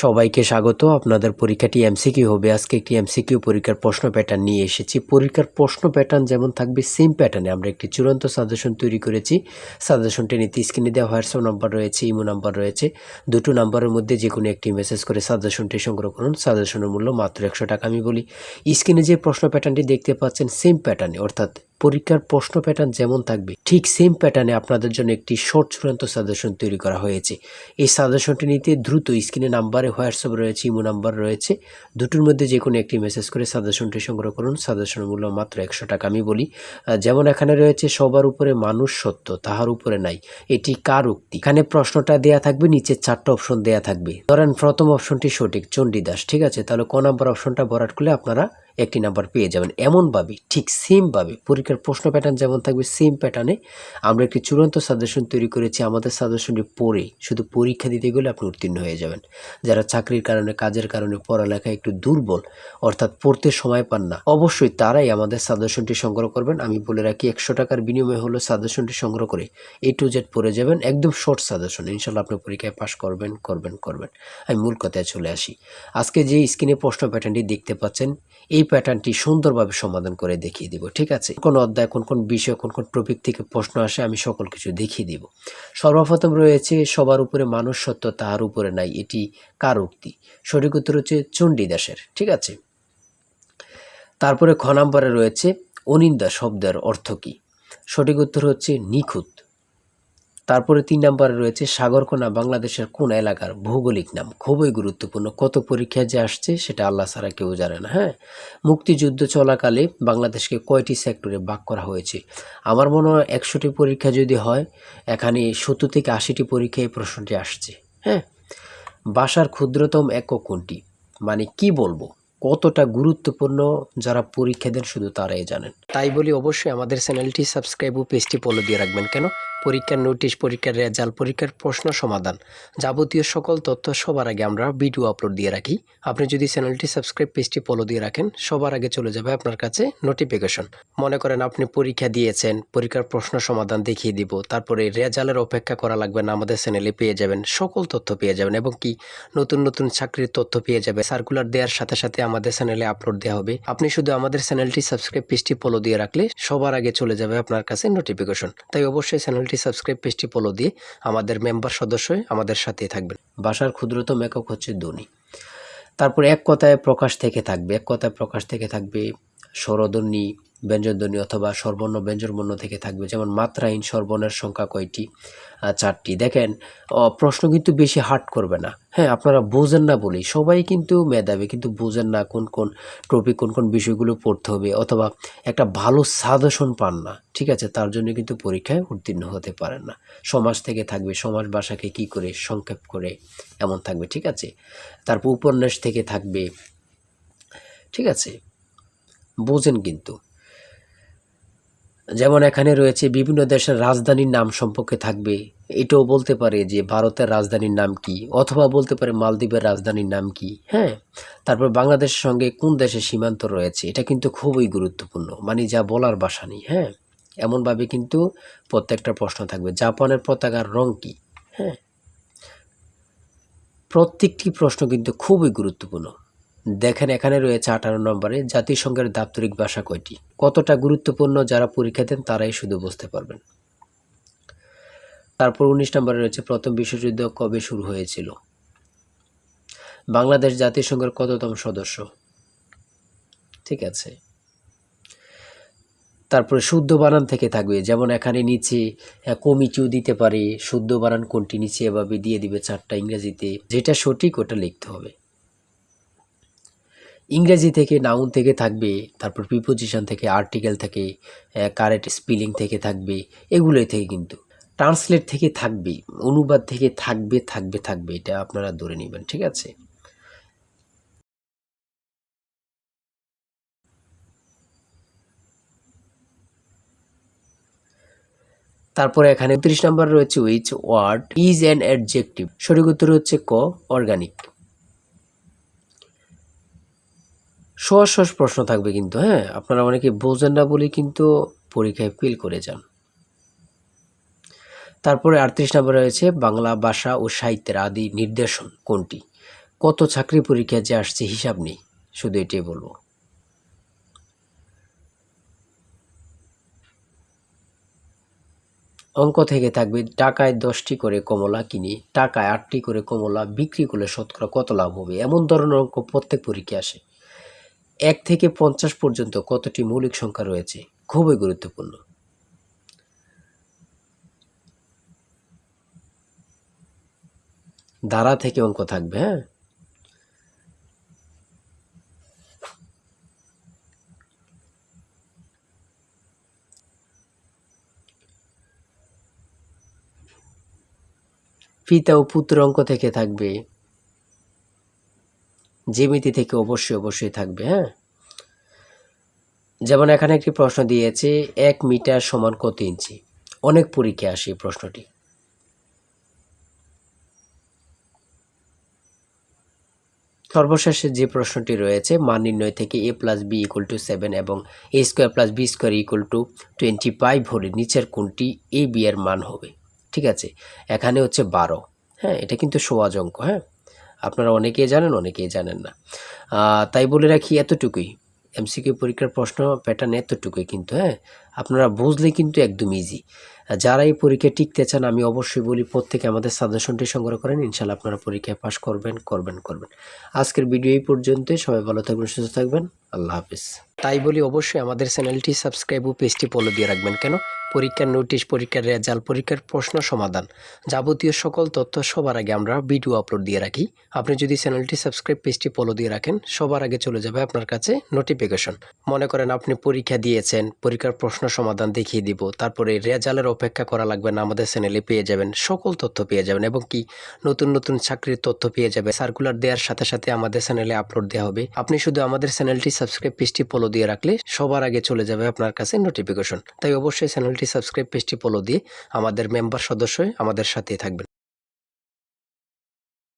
সবাইকে স্বাগত। আপনাদের পরীক্ষাটি এমসিকিউ হবে। আজকে একটি এমসিকিউ পরীক্ষার প্রশ্ন প্যাটার্ন নিয়ে এসেছি। পরীক্ষার প্রশ্ন প্যাটার্ন যেমন থাকবে সেম প্যাটার্নে আমরা একটি চূড়ান্ত সাজেশন তৈরি করেছি। সাজেশনটি নিতে স্ক্রিনে দেওয়া হোয়াটসঅ্যাপ নাম্বার রয়েছে, ইমো নাম্বার রয়েছে। দুটো নাম্বারের মধ্যে যে কোনো একটি মেসেজ করে সাজেশনটি সংগ্রহ করুন। সাজেশনের মূল্য মাত্র 100 টাকা। আমি বলি স্ক্রিনে যে প্রশ্ন প্যাটার্নটি দেখতে পাচ্ছেন সেম প্যাটার্নে, অর্থাৎ পরীক্ষার প্রশ্ন প্যাটার্ন যেমন থাকবে ঠিক সেম প্যাটার্নে আপনাদের জন্য একটি শর্ট চূড়ান্ত সাজেশন তৈরি করা হয়েছে। এই সাজেশনটি নিতে দ্রুত স্ক্রিনে নাম্বারে হোয়াটসঅ্যাপ রয়েছে, ইমো নাম্বার রয়েছে, দুটোর মধ্যে যে কোনো একটি মেসেজ করে সাজেশনটি সংগ্রহ করুন। সাজেশনের মূল্য মাত্র 100 টাকা। আমি বলি যেমন এখানে রয়েছে সবার উপরে মানুষ সত্য, তাহার উপরে নাই, এটি কার উক্তি? এখানে প্রশ্নটা দেয়া থাকবে, নিচে 4টা অপশন দেয়া থাকবে। ধরেন প্রথম অপশনটি সঠিক, চণ্ডীদাস, ঠিক আছে, তাহলে ক নাম্বার অপশনটা ভরাট করলে আপনারা একটি নাম্বার পেয়ে যাবেন। এমনভাবে ঠিক সেমভাবে পরীক্ষার প্রশ্ন প্যাটার্ন যেমন থাকবে সেম প্যাটার্নে আমরা একটি চূড়ান্ত সাজেশন তৈরি করেছি। আমাদের সাজেশনটি পড়ে শুধু পরীক্ষা দিতে গেলে আপনি উত্তীর্ণ হয়ে যাবেন। যারা চাকরির কারণে, কাজের কারণে পড়ালেখায় একটু দুর্বল, অর্থাৎ পড়তে সময় পান না, অবশ্যই তারাই আমাদের সাজেশনটি সংগ্রহ করবেন। আমি বলে রাখি 100 টাকার বিনিময়ে হলো সাজেশনটি সংগ্রহ করে A to Z পড়ে যাবেন। একদম শর্ট সাজেশন, ইনশাল্লাহ আপনি পরীক্ষায় পাশ করবেন। আমি মূল কথায় চলে আসি। আজকে যে স্ক্রিনে প্রশ্ন প্যাটার্নটি দেখতে পাচ্ছেন এই প্যাটার্নটি সুন্দরভাবে সমাধান করে দেখিয়ে দিব, ঠিক আছে? কোন অধ্যায়, কোন বিষয়, কোন টপিক থেকে প্রশ্ন আসে আমি সকল কিছু দেখিয়ে দিব। সর্বপ্রথম রয়েছে সবার উপরে মানুষ সত্য, তাহার উপরে নাই, এটি কার উক্তি? সঠিক উত্তর হচ্ছে চণ্ডীদাসের, ঠিক আছে। তারপরে খ নম্বরে রয়েছে অনিন্দা শব্দের অর্থ কী? সঠিক উত্তর হচ্ছে নিখুঁত। তারপরে 3 নম্বরে রয়েছে সাগরকোনা বাংলাদেশের কোন এলাকার ভৌগোলিক নাম? খুবই গুরুত্বপূর্ণ, কত পরীক্ষায় যে আসছে সেটা আল্লাহ ছাড়া কেউ জানে না। হ্যাঁ, মুক্তিযুদ্ধ চলাকালে বাংলাদেশকে কয়টি সেক্টরে ভাগ করা হয়েছে? আমার মনে হয় 100টি পরীক্ষা যদি হয় এখানে 70 থেকে 80টি পরীক্ষায় এই প্রশ্নটি আসছে। হ্যাঁ, ভাষার ক্ষুদ্রতম একক কোনটি? মানে কি বলবো, কতটা গুরুত্বপূর্ণ যারা পরীক্ষা দেন শুধু তারাই জানেন। তাই বলি অবশ্যই আমাদের চ্যানেলটি সাবস্ক্রাইব ও পেজটি ফলো দিয়ে রাখবেন। কেন? পরীক্ষার নোটিশ, পরীক্ষার রেজাল্ট, পরীক্ষার প্রশ্ন সমাধান, যাবতীয় সকল তথ্য সবার আগে আমরা ভিডিও আপলোড দিয়ে রাখি। আপনি যদি চ্যানেলটি সাবস্ক্রাইব, পেজটি ফলো দিয়ে রাখেন, সবার আগে চলে যাবে আপনার কাছে নোটিফিকেশন। মনে করেন আপনি পরীক্ষা দিয়েছেন, পরীক্ষার প্রশ্ন সমাধান দেখিয়ে দিব, তারপরে রেজাল্টের অপেক্ষা করা লাগবে না, আমাদের চ্যানেলে পেয়ে যাবেন, সকল তথ্য পেয়ে যাবেন, এবং কি নতুন নতুন চাকরির তথ্য পেয়ে যাবে। সার্কুলার দেওয়ার সাথে সাথে আমাদের চ্যানেলে আপলোড দেওয়া হবে। আপনি শুধু আমাদের চ্যানেলটি সাবস্ক্রাইব, পেজটি ফলো দিয়ে রাখলে সবার আগে চলে যাবে আপনার কাছে নোটিফিকেশন। তাই অবশ্যই চ্যানেলটি সাবস্ক্রাইব, পেজটি ফলো দিয়ে আমাদের মেম্বার সদস্য হয়ে আমাদের সাথেই থাকবেন। ভাষার ক্ষুদ্রতম একক হচ্ছে ধ্বনি। তারপর এক কথায় প্রকাশ থেকে থাকবে, এক কথায় প্রকাশ থেকে থাকবে স্বরধ্বনি, ব্যঞ্জনধ্বনি অথবা স্বরবর্ণ ব্যঞ্জনবর্ণ থেকে থাকবে। যেমন মাত্রাহীন স্বরবর্ণের সংখ্যা কয়টি? 4টি। দেখেন প্রশ্ন কিন্তু বেশি হার্ড করবে না। হ্যাঁ, আপনারা বোঝেন না বলেই সবাই কিন্তু মেধাবী, কিন্তু বোঝেন না কোন টপিক, কোন বিষয়গুলো পড়তে হবে, অথবা একটা ভালো সাজেশন পান না, ঠিক আছে, তার জন্য কিন্তু পরীক্ষায় উত্তীর্ণ হতে পারেন না। সমাজ থেকে থাকবে, সমাজ ভাষাকে কি করে সংক্ষেপ করে এমন থাকবে, ঠিক আছে। তারপর উপন্যাস থেকে থাকবে, ঠিক আছে, বোঝেন কিন্তু। যেমন এখানে রয়েছে বিভিন্ন দেশের রাজধানীর নাম সম্পর্কে থাকবে, এটাও বলতে পারে যে ভারতের রাজধানীর নাম কি, অথবা বলতে পারে মালদ্বীপের রাজধানীর নাম কি। হ্যাঁ, তারপর বাংলাদেশের সঙ্গে কোন দেশের সীমান্ত রয়েছে, এটা কিন্তু খুবই গুরুত্বপূর্ণ, মানে যা বলার ভাষা নেই। হ্যাঁ, এমনভাবে কিন্তু প্রত্যেকটা প্রশ্ন থাকবে। জাপানের পতাকার রং কি? হ্যাঁ, প্রত্যেকটি প্রশ্ন কিন্তু খুবই গুরুত্বপূর্ণ। দেখেন এখানে রয়েছে 18 নম্বরে জাতিসংঘের দাপ্তরিক ভাষা কয়টি? কতটা গুরুত্বপূর্ণ যারা পরীক্ষা দেন তারাই শুধু বুঝতে পারবেন। তারপর 19 নম্বরে রয়েছে প্রথম বিশ্বযুদ্ধ কবে শুরু হয়েছিল? বাংলাদেশ জাতিসংঘের কততম সদস্য? ঠিক আছে। তারপরে শুদ্ধ বানান থেকে থাকবে, যেমন এখানে নিচে কমিটিও দিতে পারে, শুদ্ধ বানান কোনটি নিচে এভাবে দিয়ে দিবে 4টা ইংরেজিতে, যেটা সঠিক ওটা লিখতে হবে। ইংরেজি থেকে নাউন থেকে থাকবে, তারপর প্রিপোজিশন থেকে, আর্টিকেল থেকে, কারেক্ট স্পেলিং থেকে থাকবে, এগুলোই থেকে কিন্তু ট্রান্সলেট থেকে থাকবে, অনুবাদ থেকে থাকবে, এটা আপনারা ধরে নেবেন, ঠিক আছে। তারপরে এখানে 30 নম্বর রয়েছে which word is an adjective? সঠিক উত্তর হচ্ছে ক, অর্গানিক। সহজ সহজ প্রশ্ন থাকবে কিন্তু, হ্যাঁ, আপনারা অনেকে বোঝেন না বলে কিন্তু পরীক্ষায় ফেল করে যান। তারপরে 38 নম্বরে রয়েছে বাংলা ভাষা ও সাহিত্যের আদি নির্দেশন কোনটি? কত চাকরি পরীক্ষা যে আসছে হিসাব নেই, শুধু এটাই বলবো। অঙ্ক থেকে থাকবে টাকায় 10টি করে কমলা কিনি, টাকায় 8টি করে কমলা বিক্রি করলে শতকরা কত লাভ হবে, এমন ধরনের অঙ্ক প্রত্যেক পরীক্ষায় আসে। 1 থেকে 50 পর্যন্ত কতটি মৌলিক সংখ্যা রয়েছে, খুবই গুরুত্বপূর্ণ। ধারা থেকে অঙ্ক থাকবে, হ্যাঁ। পিতা ও পুত্র অঙ্ক থেকে থাকবে, জ্যামিতি থেকে অবশ্যই থাকবে, হ্যাঁ। যেমন এখানে একটি প্রশ্ন দিয়েছে 1 মিটার সমান কত ইঞ্চি, অনেক পরীক্ষায় আসে এই প্রশ্নটি। সর্বশেষে যে প্রশ্নটি রয়েছে মান নির্ণয় থেকে a + b = 7 এবং a² + b² = 25 হলে নিচের কোনটি a b এর মান হবে। ঠিক আছে, এখানে হচ্ছে 12, হ্যাঁ। এটা কিন্তু সহজ অঙ্ক, হ্যাঁ। আপনারা অনেকেই জানেন, অনেকেই জানেন না। তাই বলে রাখি এতটুকুই, এমসিকিউ পরীক্ষার প্রশ্ন প্যাটার্ন এতটুকুই কিন্তু, হ্যাঁ। আপনারা বুঝলে কিন্তু একদম ইজি। যারা এই পরীক্ষায় টিকতে চান আমি অবশ্যই বলি প্রত্যেকে আমাদের সাজেশনটি সংগ্রহ করেন, ইনশাল্লাহ আপনারা পরীক্ষায় পাশ করবেন। আজকের ভিডিও এই পর্যন্তই। সবাই ভালো থাকবেন, সুস্থ থাকবেন। আল্লাহ হাফিজ। তাই বলি অবশ্যই আমাদের চ্যানেলটি সাবস্ক্রাইব ও পেজটি ফলো দিয়ে রাখবেন। কেন? পরীক্ষার নোটিশ, পরীক্ষার রেজাল্ট, পরীক্ষার প্রশ্ন সমাধান, যাবতীয় সকল তথ্য সবার আগে আমরা ভিডিও আপলোড দিয়ে রাখি। আপনি যদি চ্যানেলটি সাবস্ক্রাইব, পেজটি ফলো দিয়ে রাখেন, সবার আগে চলে যাবে আপনার কাছে নোটিফিকেশন। মনে করেন আপনি পরীক্ষা দিয়েছেন, পরীক্ষার প্রশ্ন সমাধান দেখিয়ে দিব, তারপরে রেজাল্টের অপেক্ষা করা লাগবে না, আমাদের চ্যানেলে পেয়ে যাবেন, সকল তথ্য পেয়ে যাবেন এবং কি নতুন চাকরির তথ্য পেয়ে যাবে। সার্কুলার দেওয়ার সাথে সাথে আমাদের চ্যানেলে আপলোড দেওয়া হবে। আপনি শুধু আমাদের চ্যানেলটি সাবস্ক্রাইব, পেজটি ফলো দিয়ে রাখলে সবার আগে চলে যাবে আপনার কাছে নোটিফিকেশন। তাই অবশ্যই চ্যানেলটি সাবস্ক্রাইব, পেজটি ফলো দিয়ে আমাদের মেম্বার সদস্য হয়ে আমাদের সাথেই থাকবেন।